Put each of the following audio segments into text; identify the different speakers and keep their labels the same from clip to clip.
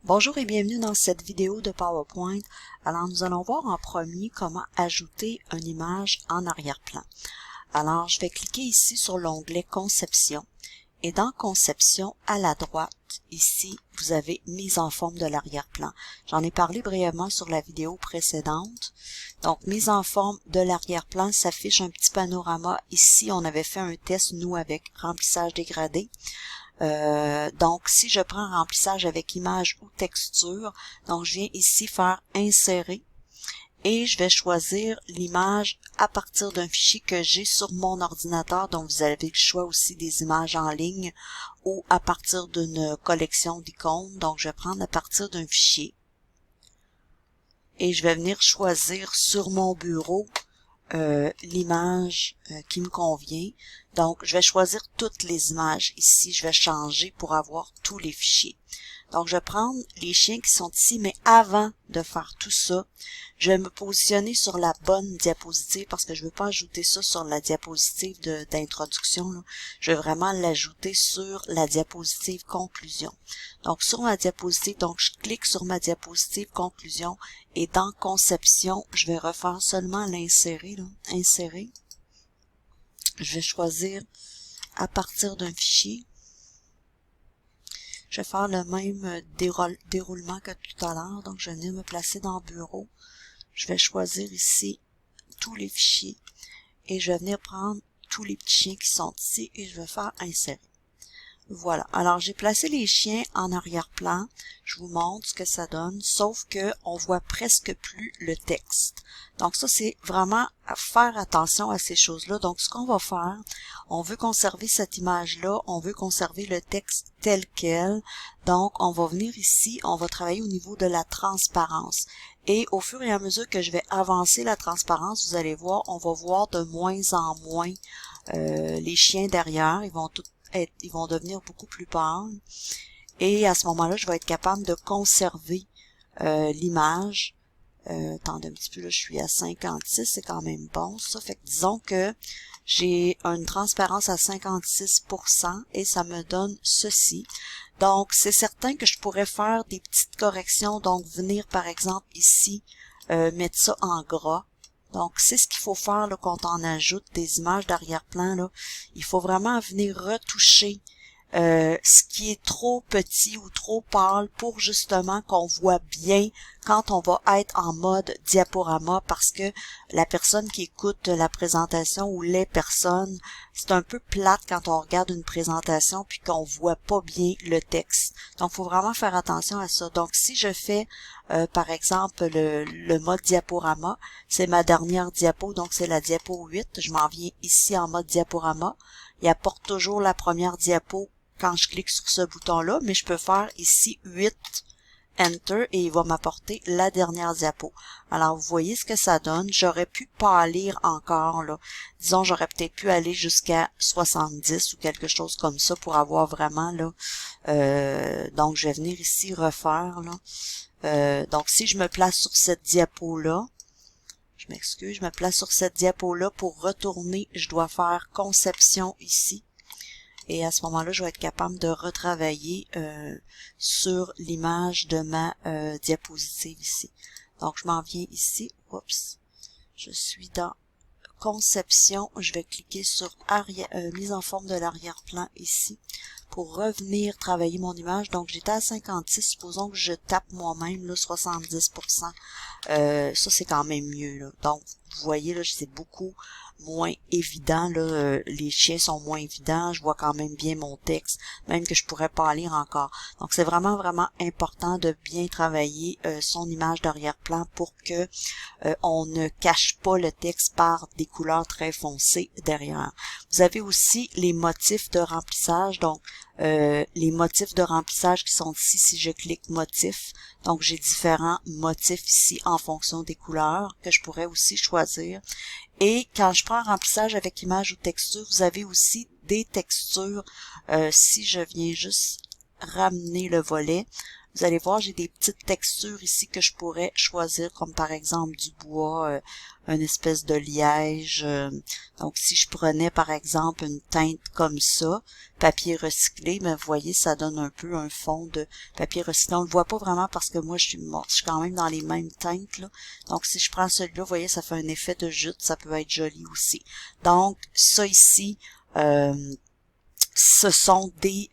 Speaker 1: Bonjour et bienvenue dans cette vidéo de PowerPoint. Alors nous allons voir en premier comment ajouter une image en arrière-plan. Alors je vais cliquer ici sur l'onglet Conception et dans Conception à la droite ici vous avez mise en forme de l'arrière-plan. J'en ai parlé brièvement sur la vidéo précédente. Donc mise en forme de l'arrière-plan s'affiche un petit panorama. Ici on avait fait un test nous avec remplissage dégradé. Donc si je prends remplissage avec image ou texture, donc je viens ici faire insérer et je vais choisir l'image à partir d'un fichier que j'ai sur mon ordinateur. Donc vous avez le choix aussi des images en ligne ou à partir d'une collection d'icônes. Donc je vais prendre à partir d'un fichier et je vais venir choisir sur mon bureau l'image qui me convient. Donc je vais choisir toutes les images ici, je vais changer pour avoir tous les fichiers. Donc je vais prendre les chiens qui sont ici, mais avant de faire tout ça, je vais me positionner sur la bonne diapositive parce que je ne veux pas ajouter ça sur la diapositive d'introduction. Je vais vraiment l'ajouter sur la diapositive conclusion. Donc sur ma diapositive, donc je clique sur ma diapositive conclusion et dans conception, je vais refaire seulement l'insérer. Insérer. Je vais choisir à partir d'un fichier. Je vais faire le même déroulement que tout à l'heure. Donc, je vais venir me placer dans Bureau. Je vais choisir ici tous les fichiers. Et je vais venir prendre tous les petits chiens qui sont ici et je vais faire insérer. Voilà. Alors, j'ai placé les chiens en arrière-plan. Je vous montre ce que ça donne, sauf que on voit presque plus le texte. Donc, ça, c'est vraiment à faire attention à ces choses-là. Donc, ce qu'on va faire, on veut conserver cette image-là, on veut conserver le texte tel quel. Donc, on va venir ici, on va travailler au niveau de la transparence. Et au fur et à mesure que je vais avancer la transparence, vous allez voir, on va voir de moins en moins les chiens derrière. Ils vont devenir beaucoup plus pâles. Et à ce moment-là, je vais être capable de conserver l'image. Attendez un petit peu, là, je suis à 56, c'est quand même bon, ça. Fait que disons que j'ai une transparence à 56% et ça me donne ceci. Donc, c'est certain que je pourrais faire des petites corrections. Donc, venir, par exemple, ici, mettre ça en gras. Donc, c'est ce qu'il faut faire là, quand on ajoute des images d'arrière-plan. Là. Il faut vraiment venir retoucher ce qui est trop petit ou trop pâle pour justement qu'on voit bien quand on va être en mode diaporama, parce que la personne qui écoute la présentation ou les personnes, c'est un peu plate quand on regarde une présentation puis qu'on voit pas bien le texte. Donc, il faut vraiment faire attention à ça. Donc, si je fais par exemple le mode diaporama, c'est ma dernière diapo, donc c'est la diapo 8. Je m'en viens ici en mode diaporama. Il apporte toujours la première diapo quand je clique sur ce bouton-là, mais je peux faire ici 8, Enter, et il va m'apporter la dernière diapo. Alors, vous voyez ce que ça donne. J'aurais pu pâlir encore, là. Disons, j'aurais peut-être pu aller jusqu'à 70 ou quelque chose comme ça pour avoir vraiment, là. Donc, je vais venir ici refaire, là. Donc, si je me place sur cette diapo-là, je m'excuse, je me place sur cette diapo-là pour retourner, je dois faire conception ici. Et à ce moment-là, je vais être capable de retravailler sur l'image de ma diapositive ici. Donc, je m'en viens ici. Oups. Je suis dans conception. Je vais cliquer sur mise en forme de l'arrière-plan ici pour revenir travailler mon image. Donc, j'étais à 56. Supposons que je tape moi-même là 70%. Ça, c'est quand même mieux. Là. Donc, vous voyez, là, c'est beaucoup moins évident. Là, les chiens sont moins évidents. Je vois quand même bien mon texte, même que je pourrais pas lire encore. Donc, c'est vraiment, vraiment important de bien travailler son image d'arrière-plan pour que on ne cache pas le texte par des couleurs très foncées derrière. Vous avez aussi les motifs de remplissage. Donc, les motifs de remplissage qui sont ici, si je clique motif, donc j'ai différents motifs ici en fonction des couleurs que je pourrais aussi choisir. Et quand je prends remplissage avec image ou texture, vous avez aussi des textures. Si je viens juste ramener le volet, vous allez voir, j'ai des petites textures ici que je pourrais choisir, comme par exemple du bois, une espèce de liège. Donc, si je prenais par exemple une teinte comme ça, papier recyclé, mais vous voyez, ça donne un peu un fond de papier recyclé. On le voit pas vraiment parce que moi, je suis quand même dans les mêmes teintes, là. Donc, si je prends celui-là, vous voyez, ça fait un effet de jute, ça peut être joli aussi. Donc, ça ici, ce sont des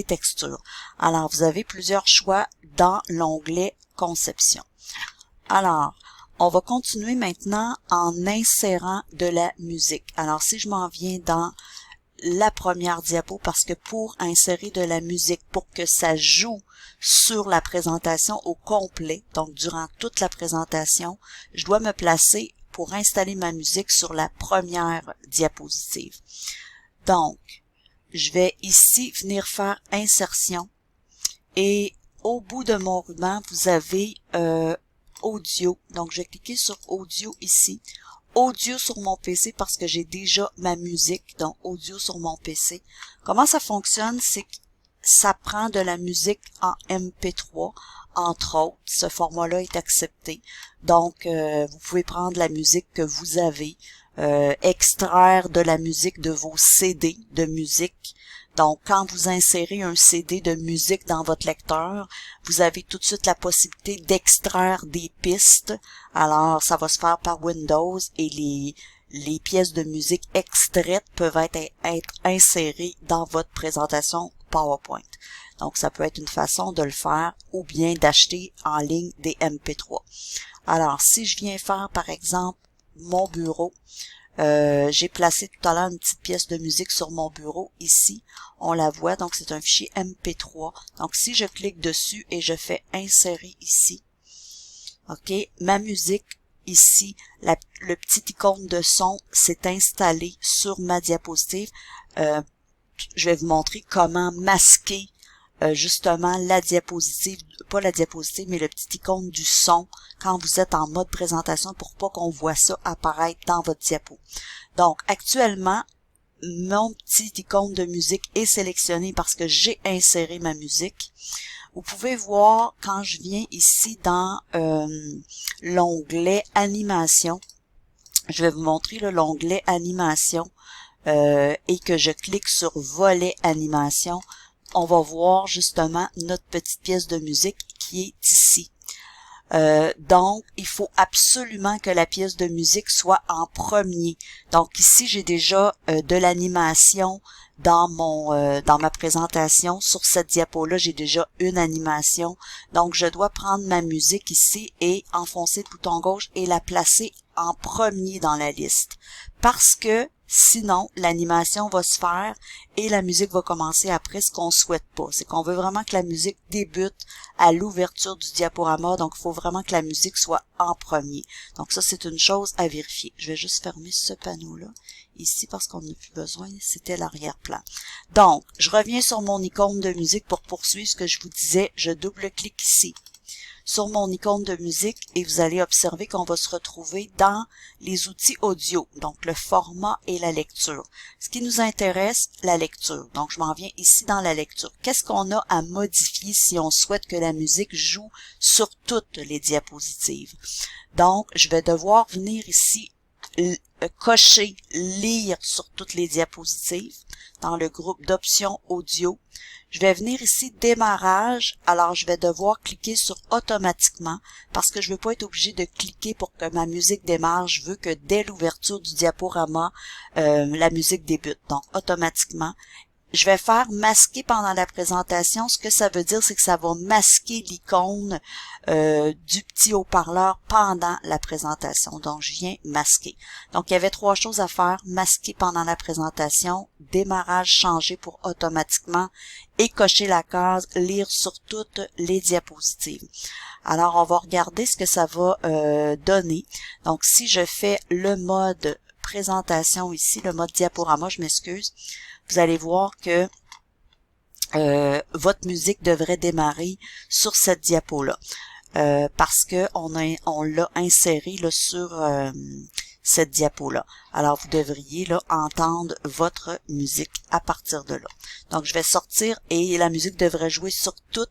Speaker 1: textures. Alors, vous avez plusieurs choix dans l'onglet Conception. Alors, on va continuer maintenant en insérant de la musique. Alors, si je m'en viens dans la première diapo, parce que pour insérer de la musique, pour que ça joue sur la présentation au complet, donc durant toute la présentation, je dois me placer pour installer ma musique sur la première diapositive. Donc, je vais ici venir faire insertion et au bout de mon ruban, vous avez audio. Donc, je vais cliquer sur audio ici. Audio sur mon PC parce que j'ai déjà ma musique, donc audio sur mon PC. Comment ça fonctionne? C'est que ça prend de la musique en MP3, entre autres. Ce format-là est accepté. Donc, vous pouvez prendre la musique que vous avez, extraire de la musique de vos CD de musique. Donc, quand vous insérez un CD de musique dans votre lecteur, vous avez tout de suite la possibilité d'extraire des pistes. Alors, ça va se faire par Windows et les pièces de musique extraites peuvent être insérées dans votre présentation PowerPoint. Donc, ça peut être une façon de le faire ou bien d'acheter en ligne des MP3. Alors, si je viens faire, par exemple, mon bureau, j'ai placé tout à l'heure une petite pièce de musique sur mon bureau. Ici, on la voit, donc c'est un fichier MP3. Donc, si je clique dessus et je fais insérer ici, ok, ma musique, ici, le petit icône de son s'est installé sur ma diapositive. Je vais vous montrer comment masquer justement la diapositive, pas la diapositive, mais le petit icône du son quand vous êtes en mode présentation pour pas qu'on voit ça apparaître dans votre diapo. Donc, actuellement, mon petit icône de musique est sélectionné parce que j'ai inséré ma musique. Vous pouvez voir quand je viens ici dans l'onglet animation, je vais vous montrer l'onglet animation et que je clique sur volet animation, on va voir justement notre petite pièce de musique qui est ici. Donc, il faut absolument que la pièce de musique soit en premier. Donc ici, j'ai déjà de l'animation dans dans ma présentation. Sur cette diapo-là, j'ai déjà une animation. Donc, je dois prendre ma musique ici et enfoncer le bouton gauche et la placer en premier dans la liste. Parce que sinon, l'animation va se faire et la musique va commencer après, ce qu'on souhaite pas. C'est qu'on veut vraiment que la musique débute à l'ouverture du diaporama, donc il faut vraiment que la musique soit en premier. Donc ça, c'est une chose à vérifier. Je vais juste fermer ce panneau-là ici parce qu'on n'a plus besoin, c'était l'arrière-plan. Donc, je reviens sur mon icône de musique pour poursuivre ce que je vous disais. Je double-clique ici sur mon icône de musique et vous allez observer qu'on va se retrouver dans les outils audio, donc le format et la lecture. Ce qui nous intéresse, la lecture. Donc, je m'en viens ici dans la lecture. Qu'est-ce qu'on a à modifier si on souhaite que la musique joue sur toutes les diapositives? Donc, je vais devoir venir ici cocher lire sur toutes les diapositives dans le groupe d'options audio. Je vais venir ici démarrage, alors je vais devoir cliquer sur automatiquement parce que je veux pas être obligé de cliquer pour que ma musique démarre. Je veux que dès l'ouverture du diaporama, la musique débute. Donc automatiquement. Je vais faire masquer pendant la présentation. Ce que ça veut dire, c'est que ça va masquer l'icône du petit haut-parleur pendant la présentation. Donc, je viens masquer. Donc, il y avait trois choses à faire. Masquer pendant la présentation, démarrage changer pour automatiquement et cocher la case lire sur toutes les diapositives. Alors, on va regarder ce que ça va donner. Donc, si je fais le mode présentation ici, le mode diaporama, je m'excuse, vous allez voir que votre musique devrait démarrer sur cette diapo-là. Parce que on l'a inséré là, sur cette diapo-là. Alors, vous devriez là entendre votre musique à partir de là. Donc, je vais sortir et la musique devrait jouer sur toute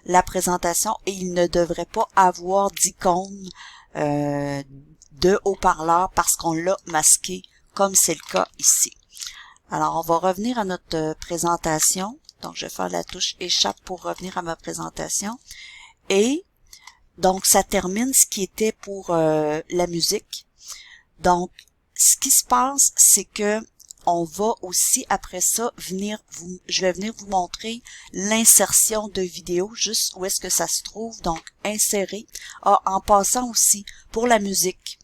Speaker 1: la présentation et il ne devrait pas avoir d'icône de haut-parleur parce qu'on l'a masqué comme c'est le cas ici. Alors, on va revenir à notre présentation. Donc, je vais faire la touche échappe pour revenir à ma présentation. Et donc, ça termine ce qui était pour la musique. Donc, ce qui se passe, c'est que on va aussi après ça je vais venir vous montrer l'insertion de vidéo, juste où est-ce que ça se trouve, donc insérer. En passant aussi pour la musique.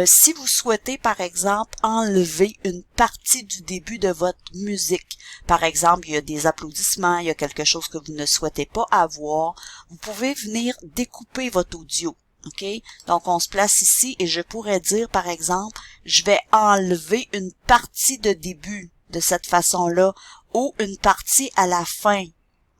Speaker 1: Si vous souhaitez, par exemple, enlever une partie du début de votre musique, par exemple, il y a des applaudissements, il y a quelque chose que vous ne souhaitez pas avoir, vous pouvez venir découper votre audio. OK? Donc, on se place ici et je pourrais dire, par exemple, je vais enlever une partie de début de cette façon-là ou une partie à la fin.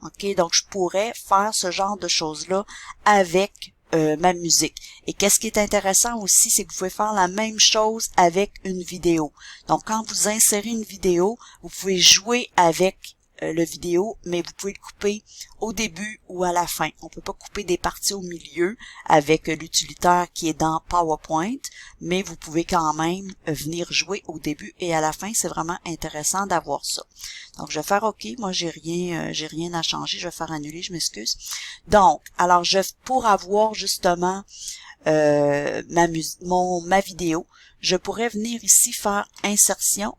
Speaker 1: OK? Donc, je pourrais faire ce genre de choses-là avec ma musique. Et qu'est-ce qui est intéressant aussi, c'est que vous pouvez faire la même chose avec une vidéo. Donc, quand vous insérez une vidéo, vous pouvez jouer avec le vidéo, mais vous pouvez le couper au début ou à la fin. On peut pas couper des parties au milieu avec l'utilitaire qui est dans PowerPoint, mais vous pouvez quand même venir jouer au début et à la fin. C'est vraiment intéressant d'avoir ça. Donc, je vais faire OK. Moi, j'ai rien à changer. Je vais faire annuler. Je m'excuse. Donc, alors, pour avoir justement ma vidéo, je pourrais venir ici faire insertion,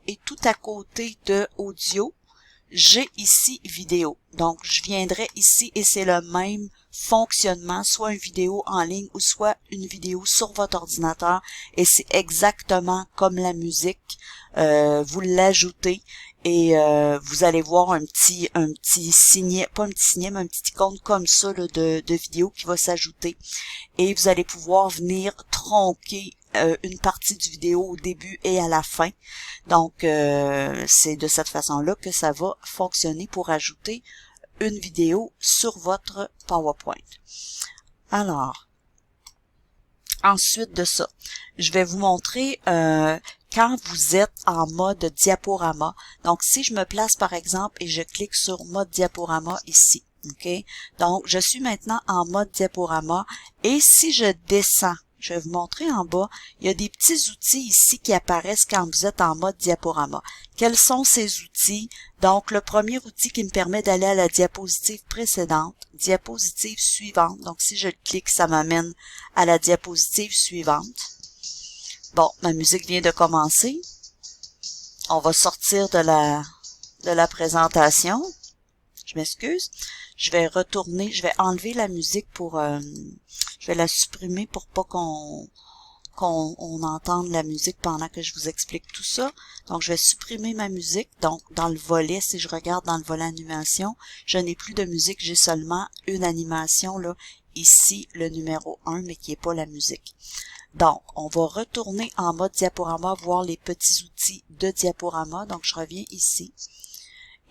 Speaker 1: et tout à côté de audio, j'ai ici vidéo. Donc, je viendrai ici et c'est le même fonctionnement, soit une vidéo en ligne ou soit une vidéo sur votre ordinateur et c'est exactement comme la musique. Vous l'ajoutez et vous allez voir un petit signet, pas un petit signet, mais un petit icône comme ça là, de vidéo qui va s'ajouter et vous allez pouvoir venir tronquer une partie du vidéo au début et à la fin. Donc, c'est de cette façon-là que ça va fonctionner pour ajouter une vidéo sur votre PowerPoint. Alors, ensuite de ça, je vais vous montrer quand vous êtes en mode diaporama. Donc, si je me place par exemple et je clique sur mode diaporama ici, ok. Donc, je suis maintenant en mode diaporama et si je descends, je vais vous montrer en bas, il y a des petits outils ici qui apparaissent quand vous êtes en mode diaporama. Quels sont ces outils? Donc, le premier outil qui me permet d'aller à la diapositive précédente, diapositive suivante. Donc, si je le clique, ça m'amène à la diapositive suivante. Bon, ma musique vient de commencer. On va sortir de la présentation. Je m'excuse. Je vais retourner, je vais enlever la musique pour... je vais la supprimer pour pas qu'on entende la musique pendant que je vous explique tout ça. Donc, je vais supprimer ma musique. Donc, dans le volet, si je regarde dans le volet animation, je n'ai plus de musique, j'ai seulement une animation, là, ici, le numéro 1, mais qui n'est pas la musique. Donc, on va retourner en mode diaporama, voir les petits outils de diaporama. Donc, je reviens ici.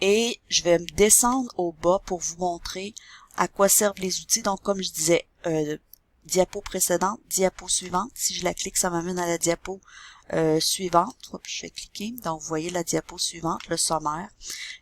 Speaker 1: Et je vais me descendre au bas pour vous montrer à quoi servent les outils. Donc, comme je disais, diapo précédente, diapo suivante. Si je la clique, ça m'amène à la diapo suivante. Oups, je vais cliquer. Donc, vous voyez la diapo suivante, le sommaire.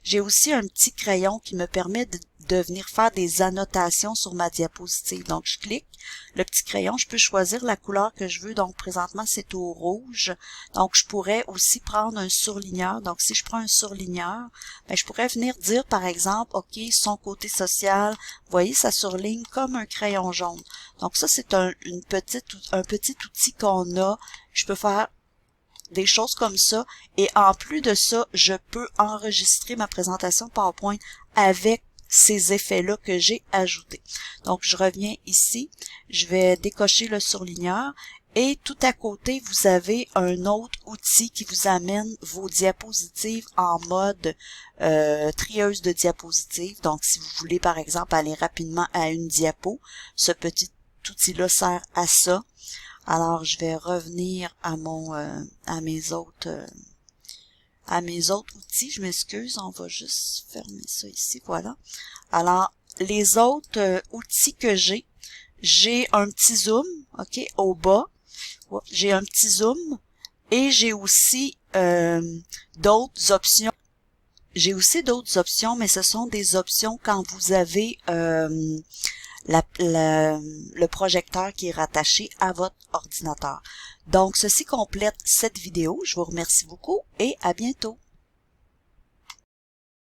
Speaker 1: J'ai aussi un petit crayon qui me permet de venir faire des annotations sur ma diapositive. Donc, je clique. Le petit crayon, je peux choisir la couleur que je veux. Donc, présentement, c'est au rouge. Donc, je pourrais aussi prendre un surligneur. Donc, si je prends un surligneur, ben, je pourrais venir dire, par exemple, OK, son côté social, vous voyez, ça surligne comme un crayon jaune. Donc, ça, c'est un petit outil qu'on a. Je peux faire des choses comme ça. Et en plus de ça, je peux enregistrer ma présentation PowerPoint avec ces effets-là que j'ai ajoutés. Donc, je reviens ici. Je vais décocher le surligneur. Et tout à côté, vous avez un autre outil qui vous amène vos diapositives en mode trieuse de diapositives. Donc, si vous voulez, par exemple, aller rapidement à une diapo, ce petit outil-là sert à ça. Alors, je vais revenir à à mes autres outils. Je m'excuse, on va juste fermer ça ici, voilà. Alors, les autres outils que j'ai un petit zoom, OK, au bas. j'ai un petit zoom et j'ai aussi d'autres options. J'ai aussi d'autres options, mais ce sont des options quand vous avez le projecteur qui est rattaché à votre ordinateur. Donc, ceci complète cette vidéo. Je vous remercie beaucoup et à bientôt.